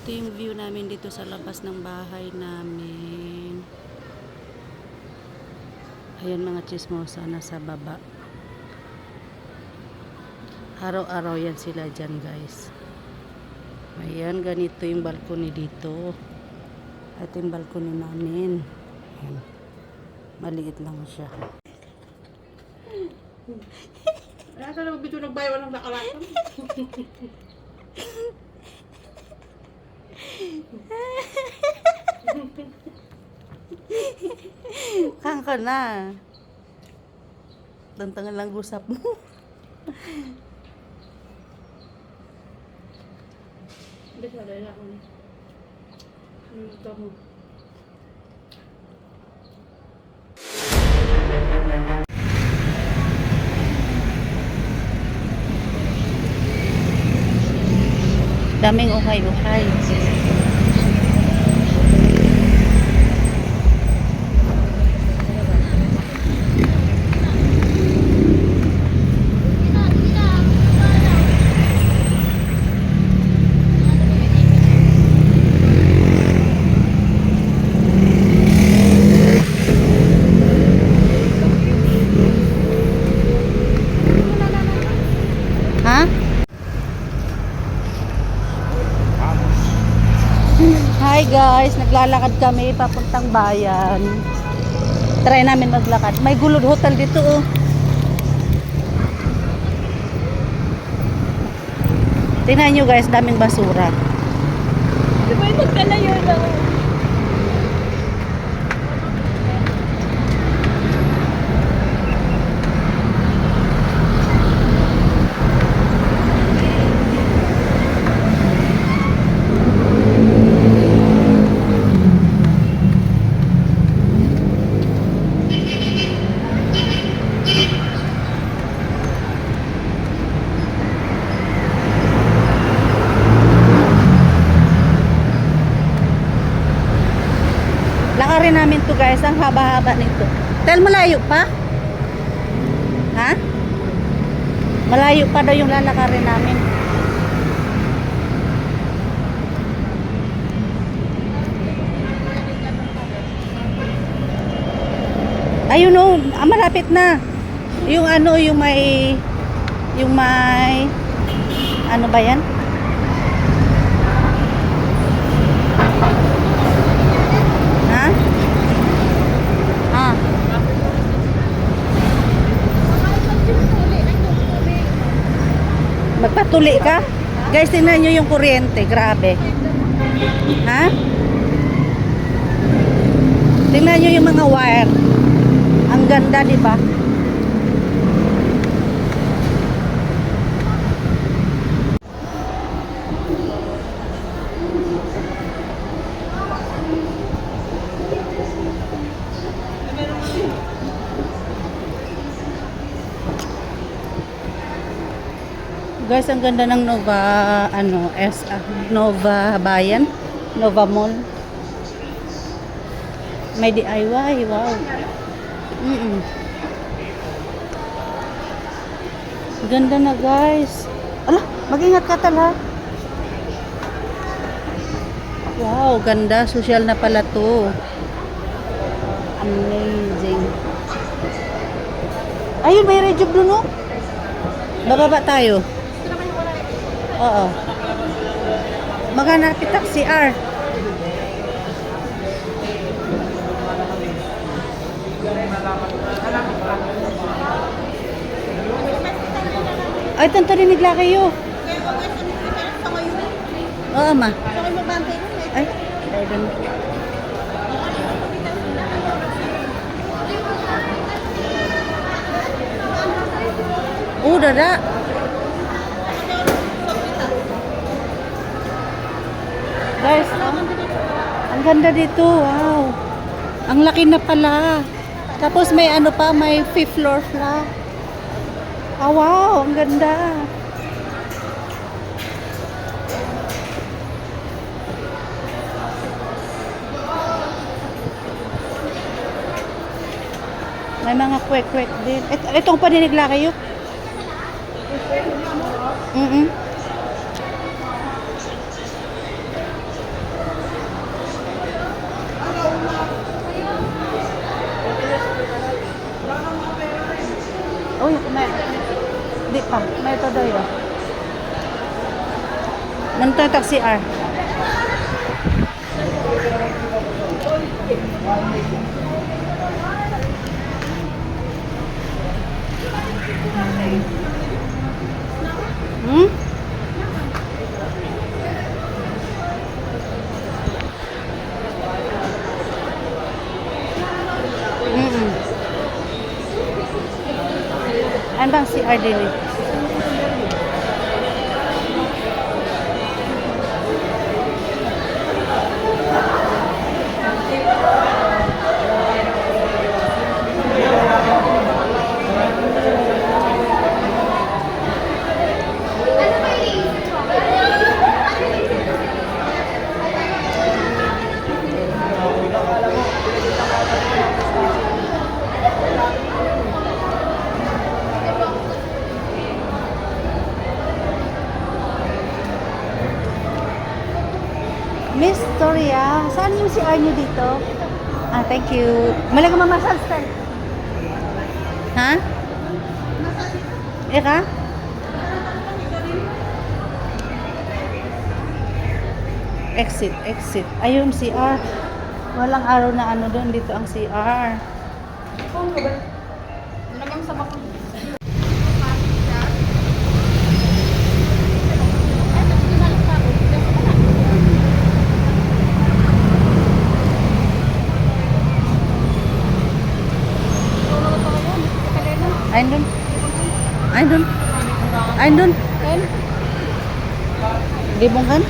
Ito yung view namin dito sa labas ng bahay namin. Ayan mga chismosa nasa baba. Araw-araw yan sila dyan guys. Ayan, ganito yung balcony dito. Ito yung balcony namin. Ayan. Maliit lang siya. Nasa na magbito nagbayo ng nakalatan? Kang ka na. Tantangan lang gusap mo. Hindi siya, dahil ako ni. Ito mo. Daming uhay-uhay. Ha? Hi guys, naglalakad kami papuntang bayan. Try namin maglakad. May Gulod Hotel dito oh. Tingnan nyo guys, daming basura. Di ba yung magkalayo lang? Lakarin namin to guys, ang haba-haba nito. Tel, malayo pa? Ha? Malayo pa daw yung lalakarin namin. Ayun oh, malapit na. Yung ano, yung may ano ba yan? Ha? Ah. Magpatuli ka? Guys, tingnan nyo yung kuryente. Grabe. Ha? Tingnan nyo yung mga wire. Ang ganda, di ba? Guys, ang ganda ng Nova Nova Bayan, Nova Mall. May DIY, wow. Ganda na guys. Ala, mag-ingat ka tala. Wow, ganda. Social na pala to. Amazing. Ayun, may rejob dun, no? Bababa tayo. Oo. Maghanap kita CR. Ay, tanto rinig lang kayo. Oo, ma. Ay, ay, dun. Dada. Guys, ang ganda dito. Wow. Ang laki na pala. Tapos may ano pa, may 5th floor pa. Ah, wow, ang ganda. May mga kwek-kwek din. Itong paninigla kayo? Nandito yung CR. Hmm? Mm-mm. Ano bang CR din eh? Miss Toria, saan yung CR nyo dito? Ah, thank you. Malaga mamasal style. Ha? Eka? Exit, exit. Ayun, CR. Walang araw na ano doon. Dito ang CR. Namang sa bakang. Ayun doon. Ayun doon. Ayun doon. Libong kan?